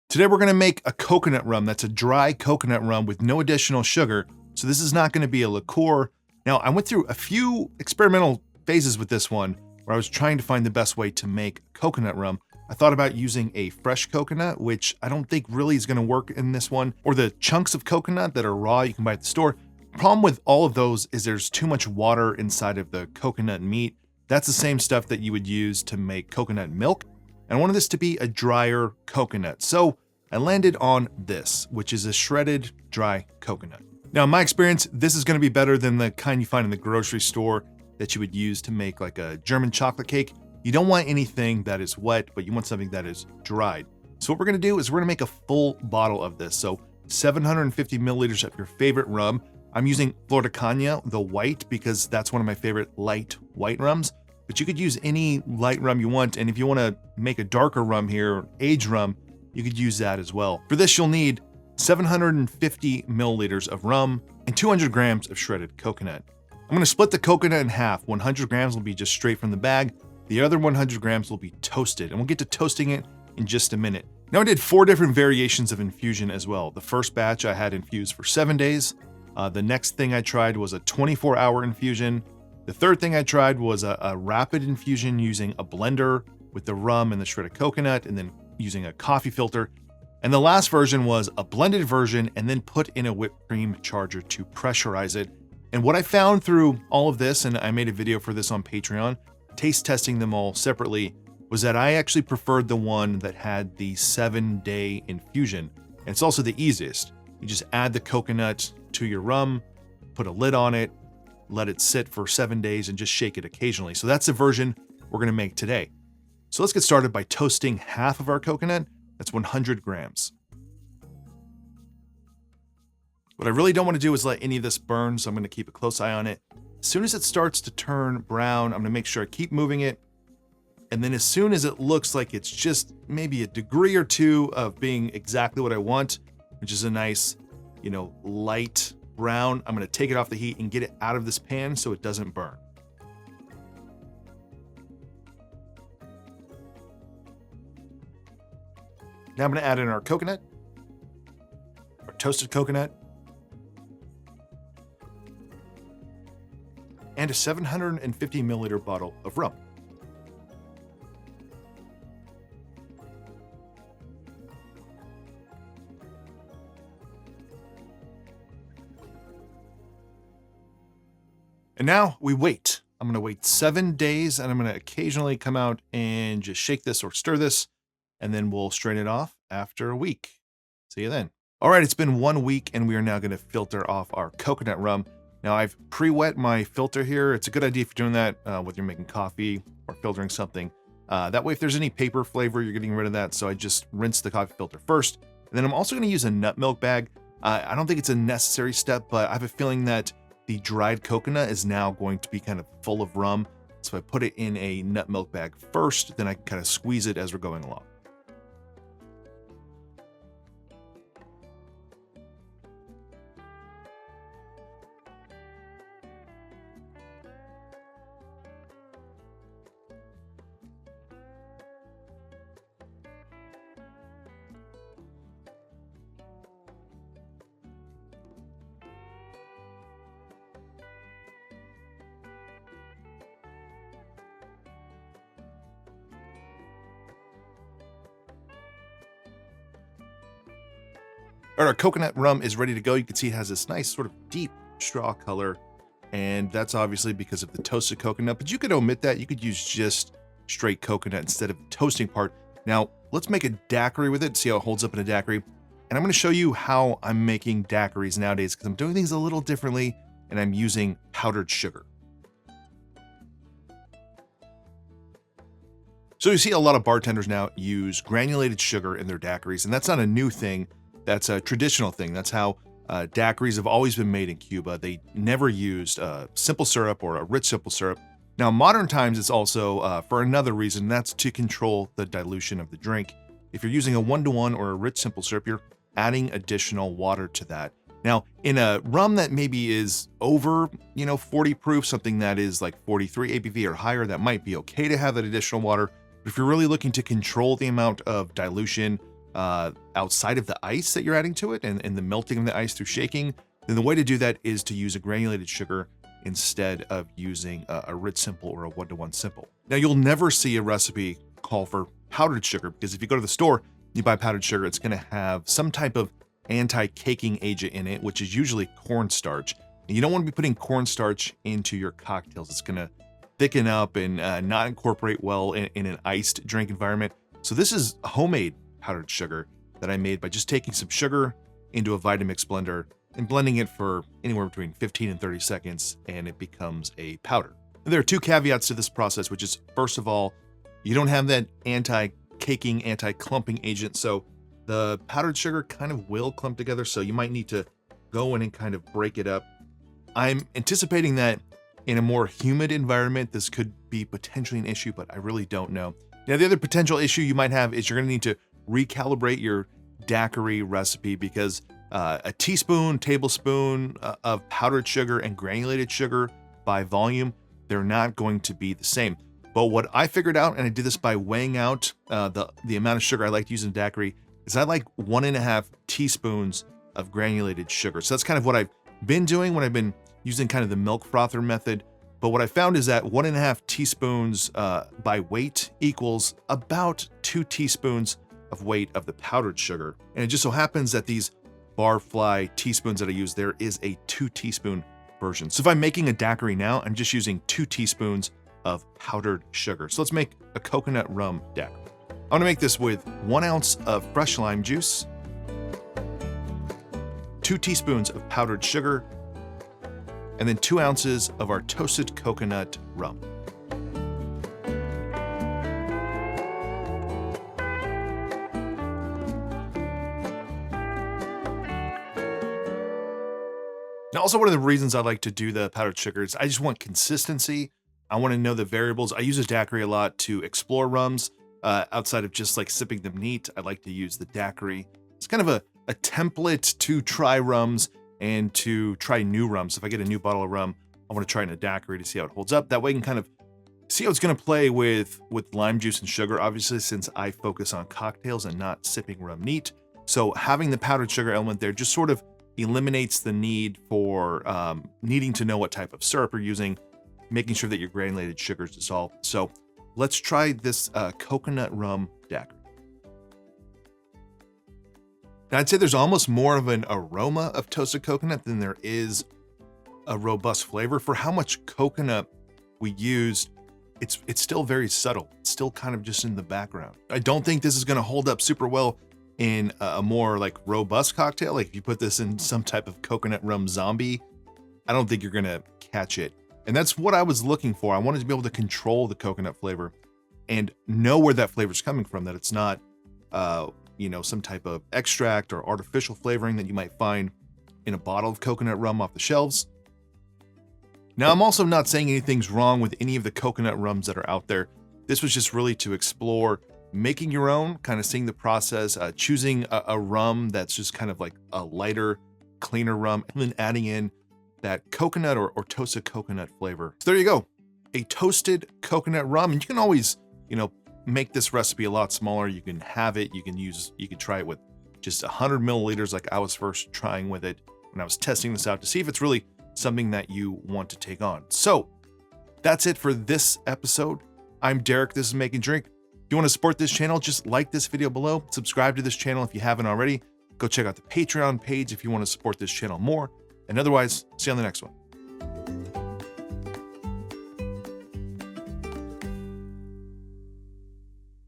Today we're gonna make a coconut rum. That's a dry coconut rum with no additional sugar. So this is not gonna be a liqueur. Now, I went through a few experimental phases with this one where I was trying to find the best way to make coconut rum. I thought about using a fresh coconut, which I don't think really is gonna work in this one, or the chunks of coconut that are raw you can buy at the store. Problem with all of those is there's too much water inside of the coconut meat. That's the same stuff that you would use to make coconut milk. And I wanted this to be a drier coconut. So I landed on this, which is a shredded dry coconut. Now, in my experience, this is gonna be better than the kind you find in the grocery store that you would use to make like a German chocolate cake. You don't want anything that is wet, but you want something that is dried. So what we're gonna do is we're gonna make a full bottle of this. So 750 milliliters of your favorite rum. I'm using Flor de Caña, the white, because that's one of my favorite light white rums. But you could use any light rum you want. And if you wanna make a darker rum here, aged rum, you could use that as well. For this, you'll need 750 milliliters of rum and 200 grams of shredded coconut. I'm gonna split the coconut in half. 100 grams will be just straight from the bag. The other 100 grams will be toasted, and we'll get to toasting it in just a minute. Now, I did 4 different variations of infusion as well. The first batch I had infused for 7 days. The next thing I tried was a 24-hour infusion. The third thing I tried was a rapid infusion using a blender with the rum and the shredded coconut, and then using a coffee filter. And the last version was a blended version and then put in a whipped cream charger to pressurize it. And what I found through all of this, and I made a video for this on Patreon, taste testing them all separately, was that I actually preferred the one that had the 7-day infusion. And it's also the easiest. You just add the coconut to your rum, put a lid on it, let it sit for 7 days, and just shake it occasionally. So that's the version we're gonna make today. So let's get started by toasting half of our coconut. That's 100 grams. What I really don't want to do is let any of this burn, so I'm going to keep a close eye on it. As soon as it starts to turn brown, I'm going to make sure I keep moving it. And then as soon as it looks like it's just maybe a degree or two of being exactly what I want, which is a nice, light brown, I'm going to take it off the heat and get it out of this pan so it doesn't burn. Now I'm going to add in our coconut, our toasted coconut, and a 750 milliliter bottle of rum. And now we wait. I'm going to wait 7 days, and I'm going to occasionally come out and just shake this or stir this, and then we'll strain it off after a week. See you then. All right, it's been 1 week, and we are now going to filter off our coconut rum. Now, I've pre-wet my filter here. It's a good idea if you're doing that, whether you're making coffee or filtering something. That way, if there's any paper flavor, you're getting rid of that. So I just rinse the coffee filter first. And then I'm also going to use a nut milk bag. I don't think it's a necessary step, but I have a feeling that the dried coconut is now going to be kind of full of rum. So I put it in a nut milk bag first, then I can kind of squeeze it as we're going along. All right, our coconut rum is ready to go. You can see it has this nice sort of deep straw color, and that's obviously because of the toasted coconut, but you could omit that. You could use just straight coconut instead of the toasting part. Now, let's make a daiquiri with it, see how it holds up in a daiquiri. And I'm gonna show you how I'm making daiquiris nowadays because I'm doing things a little differently, and I'm using powdered sugar. So you see a lot of bartenders now use granulated sugar in their daiquiris, and that's not a new thing. That's a traditional thing. That's how daiquiris have always been made in Cuba. They never used simple syrup or a rich simple syrup. Now, modern times, it's also for another reason. That's to control the dilution of the drink. If you're using a 1-to-1 or a rich simple syrup, you're adding additional water to that. Now, in a rum that maybe is over, 40 proof, something that is like 43 ABV or higher, that might be okay to have that additional water. But if you're really looking to control the amount of dilution, outside of the ice that you're adding to it and the melting of the ice through shaking, then the way to do that is to use a granulated sugar instead of using a Ritz Simple or a 1-to-1 Simple. Now, you'll never see a recipe call for powdered sugar, because if you go to the store, you buy powdered sugar, it's going to have some type of anti-caking agent in it, which is usually cornstarch. And you don't want to be putting cornstarch into your cocktails. It's going to thicken up and not incorporate well in an iced drink environment. So this is homemade powdered sugar that I made by just taking some sugar into a Vitamix blender and blending it for anywhere between 15 and 30 seconds, and it becomes a powder. And there are two caveats to this process, which is, first of all, you don't have that anti-caking, anti-clumping agent, so the powdered sugar kind of will clump together, so you might need to go in and kind of break it up. I'm anticipating that in a more humid environment, this could be potentially an issue, but I really don't know. Now, the other potential issue you might have is you're going to need to recalibrate your daiquiri recipe, because a teaspoon, tablespoon of powdered sugar and granulated sugar by volume, they're not going to be the same. But what I figured out, and I did this by weighing out the amount of sugar I like to use in daiquiri, is I like 1.5 teaspoons of granulated sugar. So that's kind of what I've been doing when I've been using kind of the milk frother method. But what I found is that 1.5 teaspoons by weight equals about 2 teaspoons of weight of the powdered sugar. And it just so happens that these barfly teaspoons that I use, there is a 2 teaspoon version. So if I'm making a daiquiri now, I'm just using 2 teaspoons of powdered sugar. So let's make a coconut rum daiquiri. I want to make this with 1 ounce of fresh lime juice, 2 teaspoons of powdered sugar, and then 2 ounces of our toasted coconut rum. Now, also one of the reasons I like to do the powdered sugar is I just want consistency. I want to know the variables. I use a daiquiri a lot to explore rums. Outside of just like sipping them neat, I like to use the daiquiri. It's kind of a template to try rums and to try new rums. If I get a new bottle of rum, I want to try it in a daiquiri to see how it holds up. That way I can kind of see how it's going to play with lime juice and sugar, obviously, since I focus on cocktails and not sipping rum neat. So having the powdered sugar element there just sort of eliminates the need for needing to know what type of syrup you're using, making sure that your granulated sugar is dissolved. So let's try this coconut rum daiquiri. Now, I'd say there's almost more of an aroma of toasted coconut than there is a robust flavor. For how much coconut we used, it's still very subtle. It's still kind of just in the background. I don't think this is going to hold up super well in a more like robust cocktail. Like if you put this in some type of coconut rum zombie, I don't think you're going to catch it. And that's what I was looking for. I wanted to be able to control the coconut flavor and know where that flavor is coming from, that it's not, some type of extract or artificial flavoring that you might find in a bottle of coconut rum off the shelves. Now, I'm also not saying anything's wrong with any of the coconut rums that are out there. This was just really to explore making your own, kind of seeing the process, choosing a rum that's just kind of like a lighter, cleaner rum, and then adding in that coconut or toasted coconut flavor. So there you go, a toasted coconut rum. And you can always, make this recipe a lot smaller. You can have it, you can try it with just 100 milliliters like I was first trying with it when I was testing this out to see if it's really something that you want to take on. So that's it for this episode. I'm Derek, this is Make and Drink. If you want to support this channel, just like this video below, subscribe to this channel if you haven't already, go check out the Patreon page if you want to support this channel more, and otherwise, see you on the next one.